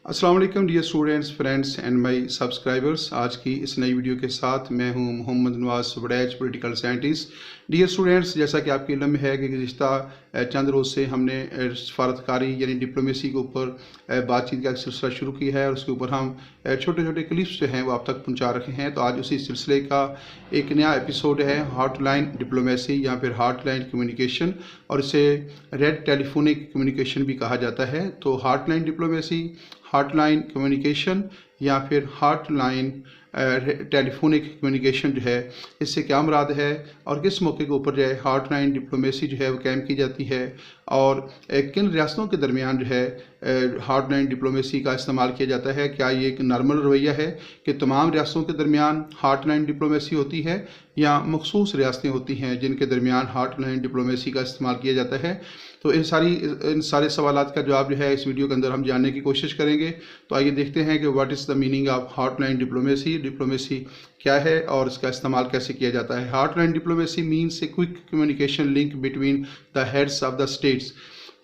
अस्सलाम वालेकुम dear students, friends and my subscribers. आज की इस नई वीडियो के साथ मैं हूं Mohammad Nawaz Waraich, political scientist. Dear students, जैसा कि आपके इल्म में है कि गुज़िश्ता चंद रोज़ से हमने सफारतकारी यानी डिप्लोमेसी के ऊपर बातचीत का एक सिलसिला शुरू किया है और उसके ऊपर हम छोटे छोटे क्लिप्स जो हैं वो आप तक पहुँचा रखे हैं। तो आज उसी सिलसिले का एक नया एपिसोड है, हॉटलाइन डिप्लोमेसी या फिर हॉटलाइन कम्युनिकेशन, और इसे रेड टेलीफोनिक कम्युनिकेशन भी कहा जाता है। तो हॉटलाइन डिप्लोमेसी, हॉटलाइन कम्युनिकेशन या फिर हॉटलाइन टेलीफोनिक कम्युनिकेशन जो है, इससे क्या मुराद है और किस मौके के ऊपर जो है हॉटलाइन डिप्लोमेसी जो है वो कायम की जाती है, और किन रियासतों के दरमियान जो है हॉटलाइन डिप्लोमेसी का इस्तेमाल किया जाता है। क्या ये एक नॉर्मल रवैया है कि तमाम रियासतों के दरमियान हॉटलाइन डिप्लोमेसी होती है या मखसूस रियासतें होती हैं जिनके दरमियान हॉटलाइन डिप्लोमेसी का इस्तेमाल किया जाता है। तो इन सारे सवालात का जवाब जो है इस वीडियो के अंदर हम जानने की कोशिश करेंगे। तो आइए देखते हैं कि what is the meaning of hotline diplomacy, diplomacy क्या है और इसका इस्तेमाल कैसे किया जाता है। Hotline diplomacy means a quick communication link between the heads of the states.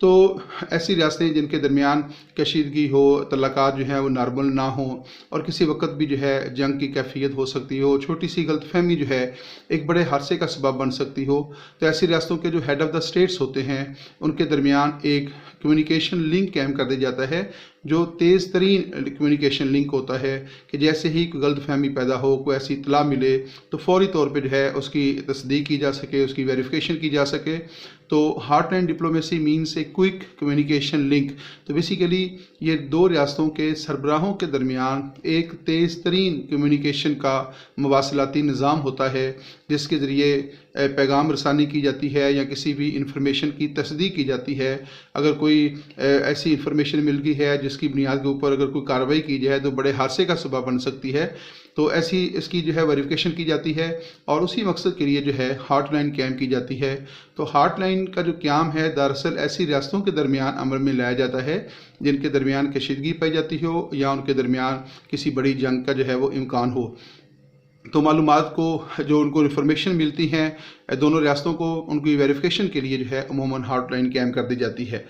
तो ऐसी रियासतें जिनके दरमियान कशीदगी हो, तल्लुकात जो हैं वो नॉर्मल ना हो और किसी वक्त भी जो है जंग की कैफियत हो सकती हो, छोटी सी गलतफहमी जो है एक बड़े हादसे का सबब बन सकती हो। तो ऐसी रियासतों के जो हेड ऑफ़ द स्टेट्स होते हैं उनके दरमियान एक कम्युनिकेशन लिंक कायम कर दिया जाता है, जो तेज़ तरीन कम्युनिकेशन लिंक होता है कि जैसे ही कोई गलतफहमी पैदा हो, कोई ऐसी इत्तला मिले तो फौरी तौर पे जो है उसकी तस्दीक की जा सके, उसकी वेरिफिकेशन की जा सके। तो hotline diplomacy means a quick communication link. तो बेसिकली ये दो रियासतों के सरबराहों के दरमियान एक तेज़ तरीन कम्युनिकेशन का मवासलाती निज़ाम होता है, जिसके ज़रिए पैगाम रसानी की जाती है या किसी भी इंफॉर्मेशन की तस्दीक की जाती है। अगर कोई ऐसी इंफॉर्मेशन मिल गई है जिसकी बुनियाद के ऊपर अगर कोई कार्रवाई की जाए तो बड़े हादसे का सबब बन सकती है, तो ऐसी इसकी जो है वेरिफिकेशन की जाती है और उसी मकसद के लिए जो है हॉटलाइन कायम की जाती है। तो हॉटलाइन का जो क़याम है दरअसल ऐसी रियासतों के दरमियान अमल में लाया जाता है जिनके दरमियान कशीदगी पाई जाती हो या उनके दरमियान किसी बड़ी जंग का जो है वो इम्कान हो। तो मालूमात को जो उनको इंफॉर्मेशन मिलती हैं दोनों रियासतों को, उनकी वेरिफिकेशन के लिए जो है अमूमन हॉटलाइन कायम कर दी जाती है।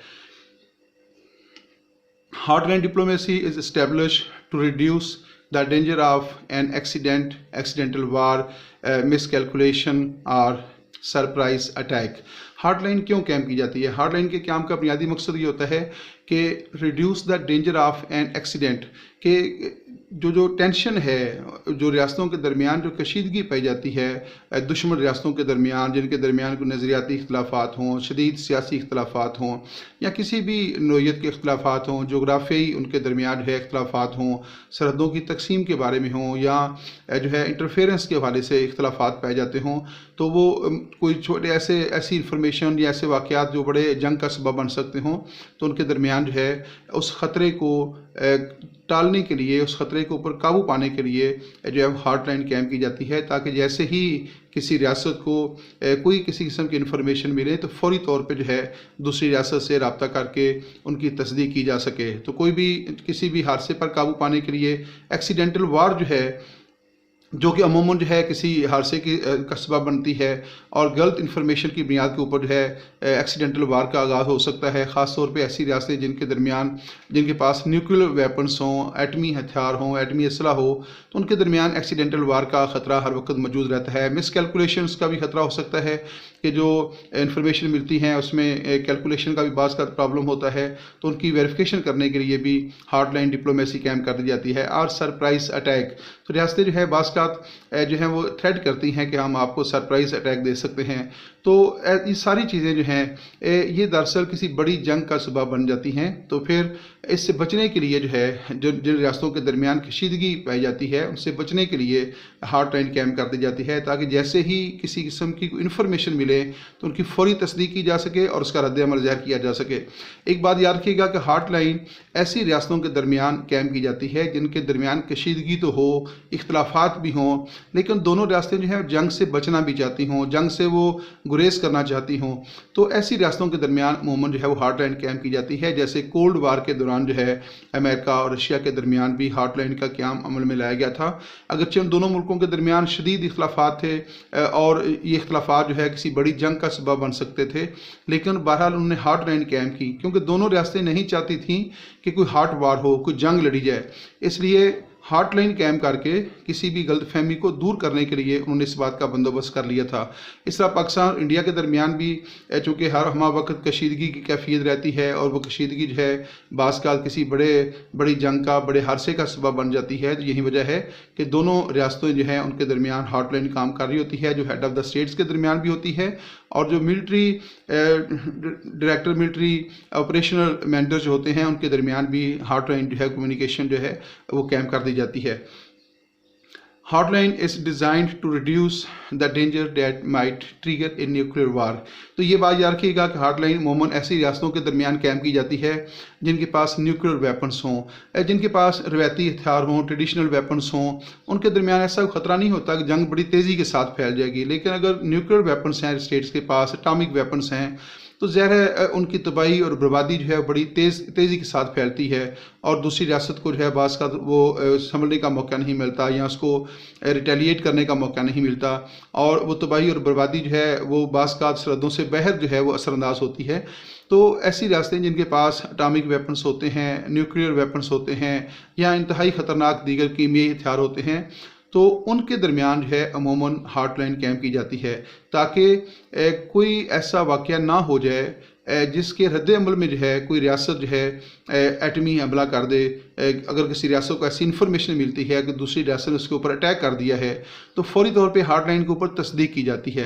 Hotline diplomacy is established to reduce the danger of an accidental war, miscalculation or surprise attack. Hardline क्यों कैम की जाती है? हार्डलाइन के काम का बुनियादी मकसद ये होता है कि reduce the danger of an accident, के जो टेंशन है, जो रियासतों के दरमियान जो कशीदगी पाई जाती है दुश्मन रियासतों के दरमियान, जिनके दरमियान कोई नज़रियाती इख्तलाफात हों, शदीद सियासी इख्तलाफात हों या किसी भी नोयत के इख्तलाफात हों, जोग्राफी उनके दरमियान जो है इख्तलाफात हों, सरहदों की तकसीम के बारे में हों या जो है इंटरफेरेंस के हवाले से इख्तलाफात पाए जाते हों, तो वो कोई छोटे ऐसी इंफॉर्मेशन या ऐसे वाक़यात जो बड़े जंग का सबब बन सकते हों, तो उनके दरमियान जो है उस ख़तरे को टालने के लिए, उस ख़तरे के ऊपर काबू पाने के लिए जो है हॉटलाइन कायम की जाती है, ताकि जैसे ही किसी रियासत को कोई किसी किस्म की इन्फॉर्मेशन मिले तो फौरी तौर पे जो है दूसरी रियासत से रब्ता करके उनकी तस्दीक की जा सके। तो कोई भी किसी भी हादसे पर काबू पाने के लिए एक्सीडेंटल वार जो है, जो कि अमूमन जो है किसी हादसे की का सबब बनती है और गलत इन्फॉर्मेशन की बुनियाद के ऊपर जो है एक्सीडेंटल वार का आगाज़ हो सकता है। ख़ास तौर पे ऐसी रियासतें जिनके पास न्यूक्लियर वेपन्स हों, एटमी हथियार हों, एटमी असला हो, तो उनके दरमियान एक्सीडेंटल वार का ख़तरा हर वक्त मौजूद रहता है। मिसकैलकुलेशंस का भी ख़तरा हो सकता है कि जो इन्फॉर्मेशन मिलती हैं उसमें कैलकुलेशन का भी बाज़ का प्रॉब्लम होता है, तो उनकी वेरिफिकेशन करने के लिए भी हॉटलाइन डिप्लोमेसी कायम कर दी जाती है। और सरप्राइज़ अटैक, तो रियासतें जो है बाज़ जो है वो थ्रेट करती हैं कि हम आपको सरप्राइज़ अटैक दे सकते हैं। तो ये सारी चीज़ें जो हैं ये दरअसल किसी बड़ी जंग का सबब बन जाती हैं। तो फिर इससे बचने के लिए जो है जिन रियासतों के दरमियान कशीदगी पाई जाती है उनसे बचने के लिए हॉटलाइन कायम कर दी जाती है, ताकि जैसे ही किसी किस्म की इन्फॉर्मेशन मिले तो उनकी फौरी तस्दीक की जा सके और उसका रद्द-ए-अमल ज़ाहिर किया जा सके। एक बात याद रखिएगा कि हॉटलाइन ऐसी रियासतों के दरमियान कायम की जाती है जिनके दरमियान कशीदगी तो हो, इख्तलाफात भी हों, लेकिन दोनों रियासतें जो हैं जंग से बचना भी चाहती हों, जंग से वो गुरेज करना चाहती हों, तो ऐसी रियासतों के दरमियान अमूमन जो है वो हॉटलाइन कायम की जाती है। जैसे कोल्ड वार के दौरान जो है अमेरिका और रशिया के दरमियान भी हॉटलाइन का क़याम अमल में लाया गया था। अगरचे उन दोनों मुल्कों के दरमियान शदीद इख्तलाफात थे और ये इख्तलाफात जो है किसी बड़ी जंग का सबब बन सकते थे। लेकिन बहरहाल उन्होंने हॉटलाइन कायम की, क्योंकि दोनों रियासतें नहीं चाहती थीं कि कोई हॉट वार हो, कोई जंग लड़ी जाए। इसलिए हॉटलाइन कायम करके किसी भी गलतफहमी को दूर करने के लिए उन्होंने इस बात का बंदोबस्त कर लिया था। इस तरह पाकिस्तान और इंडिया के दरमियान भी चूँकि हर हमा वक्त कशीदगी की कैफियत रहती है, और वो कशीदगी जो है बाज़ किसी बड़ी जंग का, बड़े हादसे का सबब बन जाती है। तो यही वजह है कि दोनों रियासतें जो हैं उनके दरमियान हॉटलाइन काम कर रही होती है, जो हेड ऑफ़ द स्टेट्स के दरमियान भी होती है, और जो military director, military operational manager जो होते हैं, उनके दरमियान भी हॉटलाइन जो है, कम्युनिकेशन जो है वो कायम कर दी जाती है। Hotline is designed to reduce the danger that might trigger a nuclear war. तो ये बात याद रखिएगा कि हॉटलाइन अमूमन ऐसी रियासतों के दरमियान कायम की जाती है जिनके पास न्यूक्लियर वेपन्स हों, जिनके पास रवायती हथियार हों, ट्रेडिशनल वेपन्स हों। उनके दरमियान ऐसा ख़तरा नहीं होता कि जंग बड़ी तेज़ी के साथ फैल जाएगी। लेकिन अगर न्यूक्लियर वेपन्स हैं स्टेट्स के पास, एटॉमिक वेपन्स हैं, तो ज़ाहिर है उनकी तबाही और बर्बादी जो है बड़ी तेज़ी के साथ फैलती है, और दूसरी रियासत को जो है बाज़ का वो संभलने का मौका नहीं मिलता, या उसको रिटेलिएट करने का मौका नहीं मिलता, और वो तबाही और बर्बादी जो है वो बाज़ का सरहदों से बाहर जो है वो असरअंदाज होती है। तो ऐसी रियासतें जिनके पास एटॉमिक वेपन्स होते हैं, न्यूक्लियर वेपन्स होते हैं, या इंतहाई ख़तरनाक दीगर कीमियाई हथियार होते हैं, तो उनके दरमियान जो है अमूमन हॉटलाइन कायम की जाती है, ताकि कोई ऐसा वाक़या ना हो जाए जिसके रद्द अमल में जो है कोई रियासत जो है एटमी हमला कर दे। अगर किसी रियासत को ऐसी इन्फॉर्मेशन मिलती है कि दूसरी रियासत ने उसके ऊपर अटैक कर दिया है, तो फौरी तौर पे हॉटलाइन के ऊपर तस्दीक की जाती है।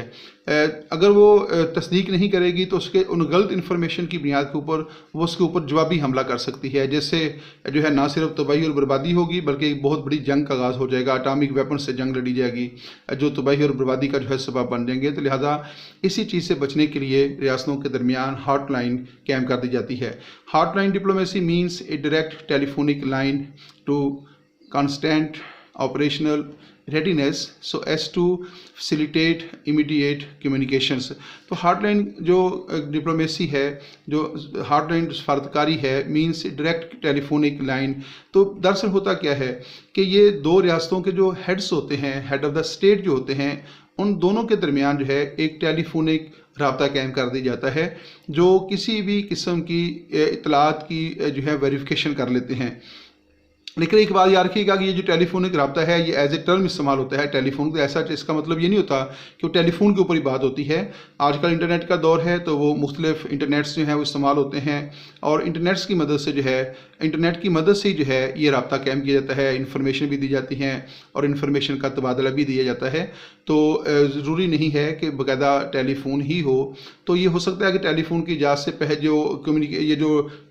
अगर वो तस्दीक नहीं करेगी तो उसके उन गलत इन्फॉर्मेशन की बुनियाद के ऊपर वो उसके ऊपर जवाबी हमला कर सकती है, जिससे जो है ना सिर्फ तबाही और बर्बादी होगी, बल्कि एक बहुत बड़ी जंग का आगाज़ हो जाएगा। एटॉमिक वेपन से जंग लड़ी जाएगी जो तबाही और बर्बादी का जो है सबब बन जाएंगे। तो लिहाजा इसी चीज़ से बचने के लिए रियासतों के दरमियान हॉटलाइन कायम कर दी जाती है। Hotline diplomacy means a direct telephonic line to constant operational readiness so as to facilitate immediate communications। तो हॉटलाइन जो डिप्लोमेसी है, जो हॉटलाइन सफारतकारी है, मीन्स डायरेक्ट टेलीफोनिक लाइन। तो दरअसल होता क्या है कि ये दो रियासतों के जो हेड्स होते हैं, हेड ऑफ़ द स्टेट जो होते हैं, उन दोनों के दरमियान जो है एक टेलीफोनिक राब्ता कायम कर दिया जाता है, जो किसी भी किस्म की इतलात की जो है वेरिफिकेशन कर लेते हैं। लेकिन एक बात याद रखिएगा कि ये जो टेलीफोनिक राब्ता है ये एज ए टर्म इस्तेमाल होता है। टेलीफोन तो ऐसा, इसका मतलब ये नहीं होता कि वो टेलीफोन के ऊपर ही बात होती है। आजकल इंटरनेट का दौर है, तो वो मुख्तलिफ इंटरनेट्स जो हैं वो इस्तेमाल होते हैं, और इंटरनेट्स की मदद से जो है, इंटरनेट की मदद से ही जो है ये राब्ता कायम किया जाता है, इन्फॉर्मेशन भी दी जाती हैं और इन्फॉर्मेशन का तबादला भी दिया जाता है। तो ज़रूरी नहीं है कि बाकायदा टेलीफोन ही हो। तो ये हो सकता है कि टेलीफोन की इजाज़त से पहले जो ये जो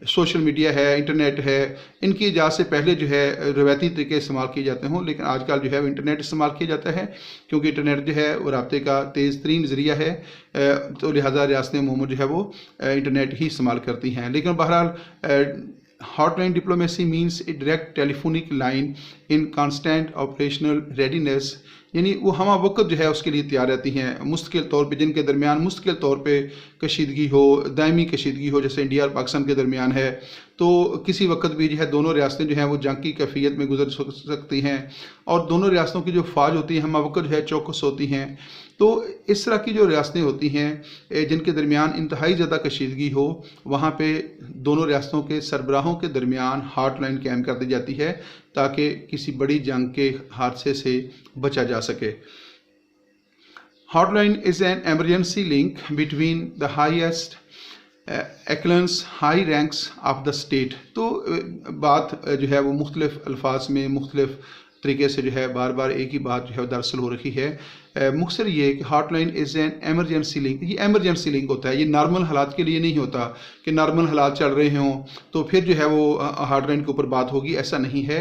सोशल मीडिया है, इंटरनेट है, इनकी इजाज़त से पहले जो है रवायती तरीके इस्तेमाल किए जाते हों, लेकिन आजकल जो है वो इंटरनेट इस्तेमाल किया जाता है, क्योंकि इंटरनेट जो है वो राब्ते का तेज़ तरीन ज़रिया है। तो लिहाजा रियासतें अमूमन जो है वो इंटरनेट ही इस्तेमाल करती हैं। लेकिन बहरहाल hotline diplomacy means a direct telephonic line in constant operational readiness, यानी वो हमा वक्त जो है उसके लिए तैयार रहती हैं मुस्तकिल तौर पे, जिनके दरमियान मुस्तकिल तौर पे कशीदगी हो, दायमी कशीदगी हो, जैसे इंडिया और पाकिस्तान के दरमियान है। तो किसी वक्त भी जो है दोनों रियासतें जो हैं वो जंग की कैफियत में गुजर सकती हैं, और दोनों रियासतों की जो फ़ौज होती है हमा वक्त जो है चौकस होती हैं। तो इस तरह की जो रियासतें होती हैं जिनके दरमियान इंतहाई ज़्यादा कशीदगी हो, वहाँ पे दोनों रियासतों के सरबराहों के दरमियान हॉटलाइन कायम कर दी जाती है, ताकि किसी बड़ी जंग के हादसे से बचा जा सके। Hotline is an emergency link between the highest echelons high ranks of the state. तो बात जो है वो मुख्तलिफ अल्फाज में मुख्तलिफ तरीके से जो है बार बार एक ही बात जो है दरअसल हो रखी है। मुख्तसर ये कि hotline is an emergency link. ये एमरजेंसी लिंक होता है, ये नॉर्मल हालात के लिए नहीं होता कि नॉर्मल हालात चल रहे हों तो फिर जो है वो हॉटलाइन के ऊपर बात होगी, ऐसा नहीं है।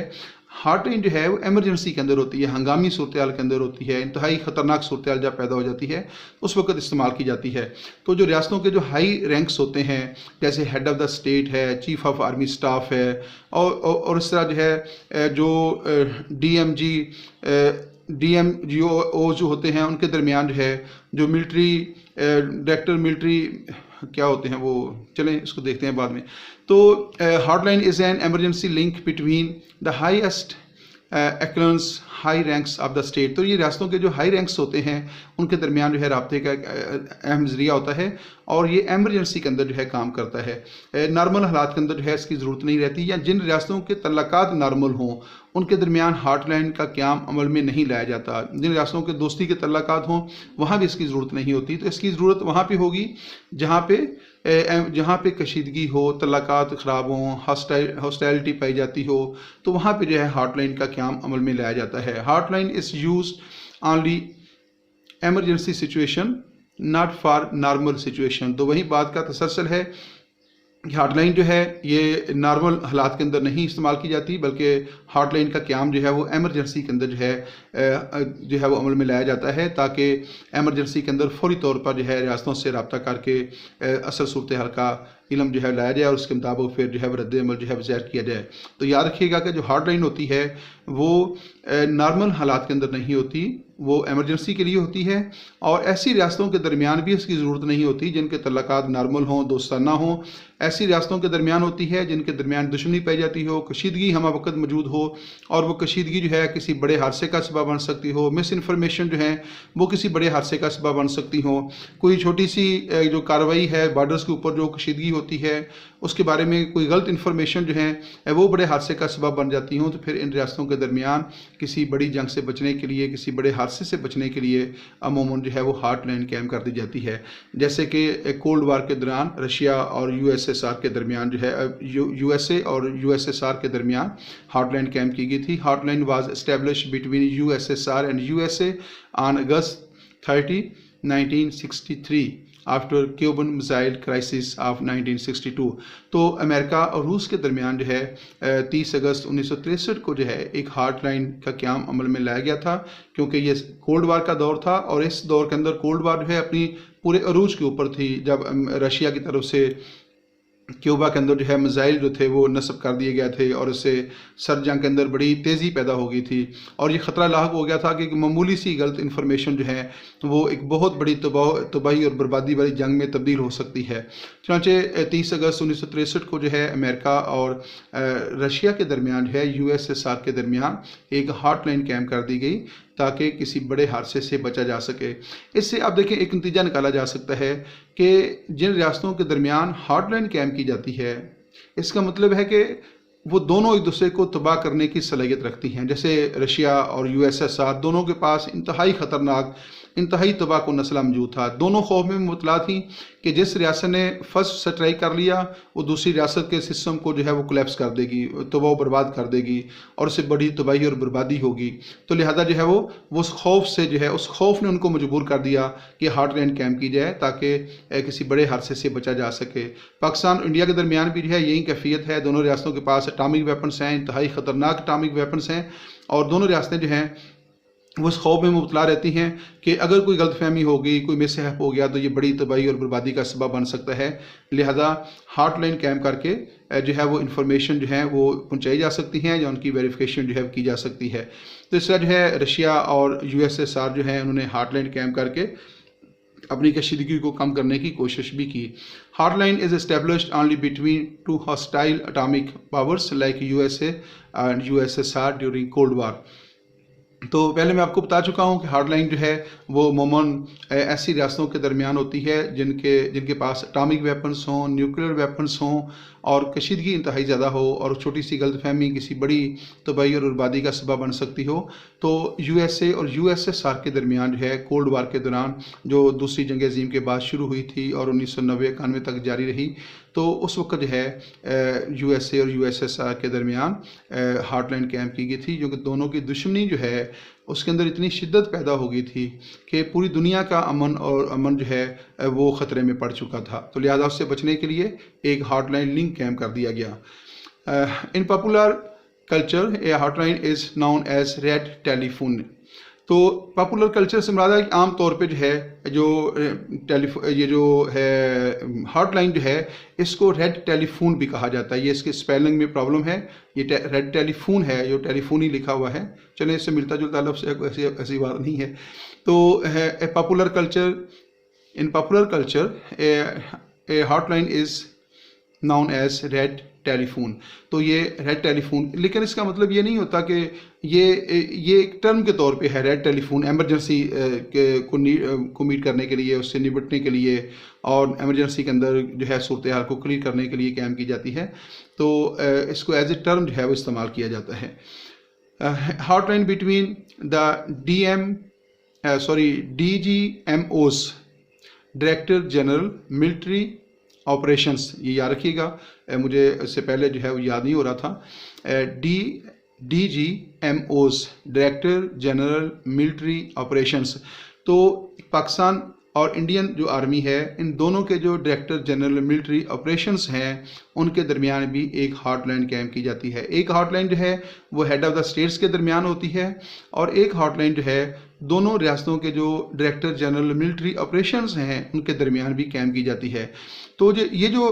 हॉटलाइन जो है वो एमरजेंसी के अंदर होती है, हंगामी सूरत हाल के अंदर होती है, इंतहाई ख़तरनाक सूरत हाल जब पैदा हो जाती है उस वक्त इस्तेमाल की जाती है। तो जो रियासतों के जो हाई रैंक्स होते हैं, जैसे हेड ऑफ़ द स्टेट है, चीफ ऑफ आर्मी स्टाफ है, और इस तरह जो है जो DMGO जो होते हैं उनके दरमियान जो है जो मिलिट्री डायरेक्टर मिलिट्री क्या होते हैं वो, चलें इसको देखते हैं बाद में। तो hotline is an emergency link between the highest echelons high ranks of the state. तो ये रियासतों के जो हाई रैंक्स होते हैं उनके दरमियान जो है रब्ते का एक अहम ज़रिया होता है और ये एमरजेंसी के अंदर जो है काम करता है। नॉर्मल हालात के अंदर जो है इसकी ज़रूरत नहीं रहती, या जिन रियासतों के तल्लकात नॉर्मल हों उनके दरमियान हॉटलाइन का क़याम अमल में नहीं लाया जाता। जिन रियासतों के दोस्ती के तल्लकात हों वहाँ भी इसकी ज़रूरत नहीं होती। तो इसकी ज़रूरत वहाँ पे होगी जहाँ पे कशीदगी हो, तल्लकात ख़राब हों, हॉस्टाइलिटी पाई जाती हो, तो वहाँ पे जो है हॉटलाइन का क़याम अमल में लाया जाता है। Hotline is used only emergency situation, not for normal situation. तो वही बात का तसलसल है कि हॉटलाइन जो है ये नॉर्मल हालात के अंदर नहीं इस्तेमाल की जाती, बल्कि हॉटलाइन का क़याम जो है वो एमरजेंसी के अंदर जो है वो अमल में लाया जाता है, ताकि एमरजेंसी के अंदर फौरी तौर पर जो है रियासतों से रब्ता करके असल सूरत हाल का इल्म जो है लाया जाए और उसके मुताबिक फिर जो है रद्द अमल जो है ज़ाहिर किया जाए। तो याद रखिएगा कि जो हॉटलाइन होती है वो नॉर्मल हालात के अंदर नहीं होती, वो एमरजेंसी के लिए होती है। और ऐसी रियासतों के दरमियान भी इसकी ज़रूरत नहीं होती जिनके तल्लकात नॉर्मल हों, दोस्ताना हों। ऐसी रियासतों के दरमियान होती है जिनके दरमियान दुश्मनी पाई जाती हो, कशीदगी हम वक्त मौजूद हो, और वो कशीदगी जो है किसी बड़े हादसे का सबब बन सकती हो, मिस इन्फॉर्मेशन जो है वो किसी बड़े हादसे का सबब बन सकती हो। कोई छोटी सी जो कार्रवाई है बॉर्डर्स के ऊपर जो कशीदगी होती है उसके बारे में कोई गलत इन्फॉर्मेशन जो है वो बड़े हादसे का सबब बन जाती हों। तो फिर इन रियासतों के दरमियान किसी बड़ी जंग से बचने के लिए, किसी बड़े हादसे से बचने के लिए अमूमन जो है वो हॉटलाइन कायम कर दी जाती है। जैसे कि कोल्ड वार के दौरान रशिया और यूएसएसआर के दरमियान जो है यूएसए और यूएसएसआर के दरमियान हॉटलाइन कायम की गई थी। Hotline was established between USSR and USA on August 30, 1963 after Cuban missile crisis of 1962। तो अमेरिका और रूस के दरमियान जो है 30 अगस्त 1963 को जो है एक हॉटलाइन का क़याम अमल में लाया गया था, क्योंकि ये कोल्ड वार का दौर था और इस दौर के अंदर कोल्ड वार जो है अपनी पूरे अरूज के ऊपर थी, जब रशिया की तरफ से क्यूबा के अंदर जो है मिसाइल जो थे वो नस्ब कर दिए गए थे और उससे सर्द जंग के अंदर बड़ी तेज़ी पैदा हो गई थी और ये ख़तरा लाक हो गया था कि मामूली सी गलत इन्फॉर्मेशन जो है वो एक बहुत बड़ी तबाही और बर्बादी वाली जंग में तब्दील हो सकती है। चुनांचे 30 अगस्त 1963 को जो है अमेरिका और रशिया के दरमियान जो है यूएसएसआर के दरमियान एक हॉटलाइन कायम कर दी गई ताकि किसी बड़े हादसे से बचा जा सके। इससे आप देखें एक नतीजा निकाला जा सकता है कि जिन रियासतों के दरमियान हॉटलाइन कायम की जाती है इसका मतलब है कि वो दोनों एक दूसरे को तबाह करने की सलाहियत रखती हैं। जैसे रशिया और यूएसएसआर दोनों के पास इंतहाई ख़तरनाक, इंतहाई तबाहकुन नस्ला मौजूद था। दोनों खौफ में मुतला थी कि जिस रियासत ने फर्स्ट स्ट्राइक कर लिया वो दूसरी रियासत के सिस्टम को जो है वो कोलैप्स कर देगी, तबाह बर्बाद कर देगी और उससे बड़ी तबाही और बर्बादी होगी। तो लिहाजा जो है वो उस खौफ से जो है उस खौफ ने उनको मजबूर कर दिया कि हॉटलाइन कायम की जाए ताकि किसी बड़े हादसे से बचा जा सके। पाकिस्तान और इंडिया के दरमियान भी जो है यही कैफियत है। दोनों रियासतों के पास एटॉमिक वेपन्स हैं, इंतहाई ख़तरनाक एटॉमिक वेपन्स हैं और दोनों रियासतें जो हैं वो उस खौफ में मुबतला रहती हैं कि अगर कोई गलतफहमी होगी, कोई मिसहैप हो गया तो ये बड़ी तबाही और बर्बादी का सबब बन सकता है। लिहाजा हॉटलाइन कायम करके जो है वो इन्फॉर्मेशन जो है वो पहुंचाई जा सकती हैं या उनकी वेरिफिकेशन जो है की जा सकती है। तो इस तरह जो है रशिया और यूएसएसआर जो है उन्होंने हॉटलाइन कायम करके अपनी कशीदगी को कम करने की कोशिश भी की। Hotline is established only between two hostile atomic powers like USA and USSR during cold war. तो पहले मैं आपको बता चुका हूँ कि हॉटलाइन जो है वो अमूमन ऐसी रियासतों के दरमियान होती है जिनके पास एटॉमिक वेपन्स हों, न्यूक्लियर वेपन्स हों और कशीदगी इंतहाई ज़्यादा हो और छोटी सी गलतफहमी किसी बड़ी तबाही और बर्बादी का सबब बन सकती हो। तो यूएसए और यूएसएसआर के दरमियान जो है कोल्ड वार के दौरान जो दूसरी जंग अज़ीम के बाद शुरू हुई थी और 1990-91 तक जारी रही, तो उस वक्त जो है यूएसए और यूएसएसआर के दरमियान हॉटलाइन कायम की गई थी, जो कि दोनों की दुश्मनी जो है उसके अंदर इतनी शिद्दत पैदा हो गई थी कि पूरी दुनिया का अमन जो है वो ख़तरे में पड़ चुका था। तो लिहाजा उससे बचने के लिए एक हॉटलाइन लिंक कायम कर दिया गया। In popular culture a hotline is known as red telephone. तो पॉपुलर कल्चर से मुराद है कि आम तौर पे जो है ये जो है हॉटलाइन जो है इसको रेड टेलीफोन भी कहा जाता है। ये इसके स्पेलिंग में प्रॉब्लम है, ये रेड टेलीफोन है, जो टेलीफोन ही लिखा हुआ है। चले इससे मिलता जुलता लफ्ज़ से ऐसी बात नहीं है। तो है popular culture, in popular culture a hotline is known as red telephone. तो ये रेड टेलीफोन, लेकिन इसका मतलब ये नहीं होता कि ये एक टर्म के तौर पे है। रेड टेलीफोन एमरजेंसी को मीट करने के लिए, उससे निपटने के लिए और एमरजेंसी के अंदर जो है सूरत हाल को क्लियर करने के लिए कायम की जाती है। तो इसको एज ए टर्म जो है वो इस्तेमाल किया जाता है। Hotline between the DGMOs, director general military operations, ये याद रखिएगा, मुझे इससे पहले जो है वो याद नहीं हो रहा था। DGMOs, director general military operations. तो पाकिस्तान और इंडियन जो आर्मी है, इन दोनों के जो डायरेक्टर जनरल मिलिट्री ऑपरेशंस हैं उनके दरमियान भी एक हॉटलाइन कायम की जाती है। एक हॉटलाइन जो है वो हेड ऑफ़ द स्टेट्स के दरमियान होती है और एक हॉटलाइन जो है दोनों रियासतों के जो डायरेक्टर जनरल मिलिट्री ऑपरेशंस हैं उनके दरमियान भी कायम की जाती है। तो ये जो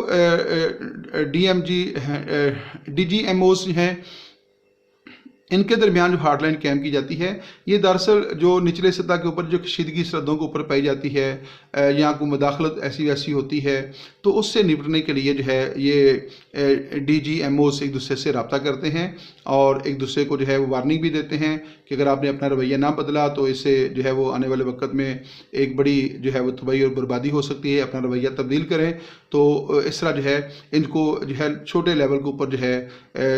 DGMOs हैं, इनके दरमियान जो हॉटलाइन कायम की जाती है, ये दरअसल जो निचले सतह के ऊपर जो कशीदगी सरहदों के ऊपर पाई जाती है या कोई मुदाखलत ऐसी वैसी होती है, तो उससे निपटने के लिए जो है ये DGMOs एक दूसरे से रब्ता करते हैं और एक दूसरे को जो है वो वार्निंग भी देते हैं कि अगर आपने अपना रवैया ना बदला तो इससे जो है वो आने वाले वक्त में एक बड़ी जो है वो तबाही और बर्बादी हो सकती है, अपना रवैया तब्दील करें। तो इस तरह जो है इनको जो है छोटे लेवल के ऊपर जो है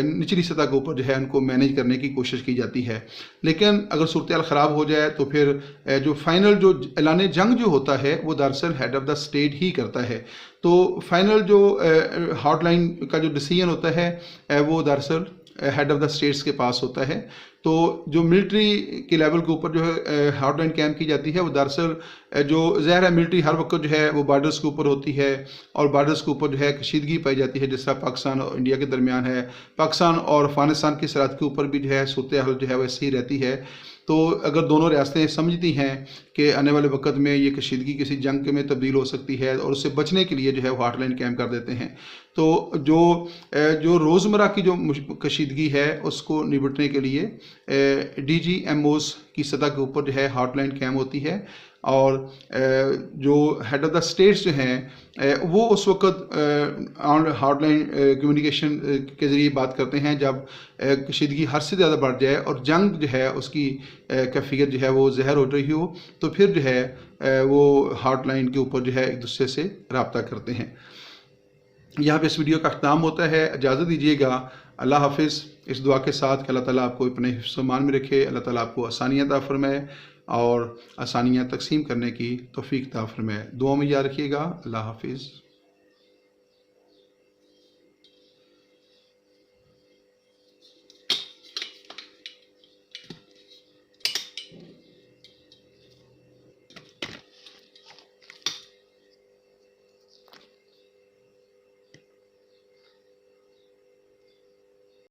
निचली सतह के ऊपर जो है उनको मैनेज करने की कोशिश की जाती है। लेकिन अगर सूरत हाल ख़राब हो जाए तो फिर जो फाइनल जो ऐलान जंग जो होता है वो दरअसल हेड ऑफ़ द स्टेट ही करता है। तो फाइनल जो हॉटलाइन का जो डिसीजन होता है वो दरअसल हेड ऑफ़ द स्टेट्स के पास होता है। तो जो मिलिट्री के लेवल के ऊपर जो है हॉटलाइन कायम की जाती है वो दरअसल जो ज़ाहिर है मिलिट्री हर वक्त जो है वो बॉर्डर्स के ऊपर होती है और बॉर्डर्स के ऊपर जो है कशीदगी पाई जाती है, जिस तरह पाकिस्तान और इंडिया के दरमियान है, पाकिस्तान और अफगानिस्तान की सरहद के ऊपर भी जो है सूरत हाल जो है वैसे ही रहती है। तो अगर दोनों रियासतें समझती हैं कि आने वाले वक्त में ये कशीदगी किसी जंग में तब्दील हो सकती है और उससे बचने के लिए जो है वो हॉटलाइन कायम कर देते हैं। तो जो रोज़मर्रा की जो कशीदगी है उसको निपटने के लिए DGMOs की सतह के ऊपर जो है हॉटलाइन कायम होती है और जो हेड ऑफ़ द स्टेट्स जो हैं वो उस वक्त हॉटलाइन कम्युनिकेशन के ज़रिए बात करते हैं जब कशीदगी हद से ज़्यादा बढ़ जाए और जंग जो है उसकी कैफियत जो है वो ज़हर हो रही हो, तो फिर जो है वो हॉटलाइन के ऊपर जो है एक दूसरे से रब्ता करते हैं। यहाँ पे इस वीडियो का अख्ताम होता है, इजाज़त दीजिएगा। अल्लाह हाफिज़। इस दुआ के साथ कि अल्लाह ताला आपको अपने हिफ्ज़-ओ-मान में रखे, अल्लाह ताला आपको आसानियाँ अता फरमाए और आसानियाँ तकसीम करने की तौफ़ीक अता फरमाए। दुआ में याद रखिएगा। अल्लाह हाफिज़।